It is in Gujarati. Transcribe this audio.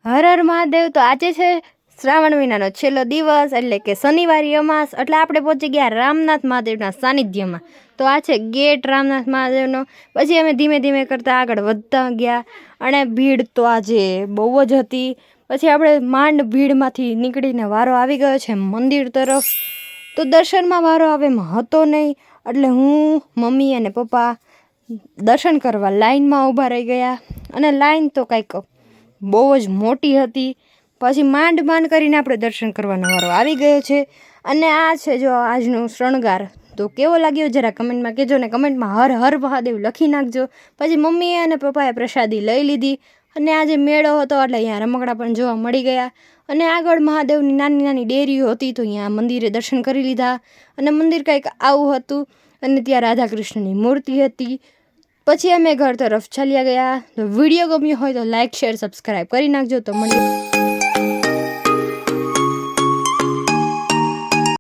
હર હર મહાદેવ. તો આજે છે શ્રાવણ મહિનાનો છેલ્લો દિવસ એટલે કે શનિવારી અમાસ. એટલે આપણે પહોંચી ગયા રામનાથ મહાદેવના સાનિધ્યમાં. તો આ છે ગેટ રામનાથ મહાદેવનો. પછી અમે ધીમે ધીમે કરતાં આગળ વધતા ગયા અને ભીડ તો આજે બહુ જ હતી. પછી આપણે માંડ ભીડમાંથી નીકળીને વારો આવી ગયો છે મંદિર તરફ. તો દર્શનમાં વારો આવે એમ હતો નહીં, એટલે હું, મમ્મી અને પપ્પા દર્શન કરવા લાઈનમાં ઊભા રહી ગયા. અને લાઈન તો કંઈક બહુ જ મોટી હતી. પછી માંડ કરીને આપણે દર્શન કરવાનો વારો આવી ગયો છે. અને આ છે જો આજનો શણગાર. તો કેવો લાગ્યો જરા કમેન્ટમાં કહેજો, ને કમેન્ટમાં હર હર મહાદેવ લખી નાખજો. પછી મમ્મીએ અને પપ્પાએ પ્રસાદી લઈ લીધી. અને આજે મેળો હતો એટલે અહીંયા રમકડા પણ જોવા મળી ગયા. અને આગળ મહાદેવની નાની નાની ડેરીઓ હતી, તો અહીંયા મંદિરે દર્શન કરી લીધા. અને મંદિર કંઈક આવું હતું. અને ત્યાં રાધા કૃષ્ણની મૂર્તિ હતી. પછી અમે ઘર તરફ ચાલ્યા ગયા. તો વિડીયો ગમ્યો હોય તો લાઇક, શેર, સબસ્ક્રાઈબ કરી નાખજો. તો મળીએ.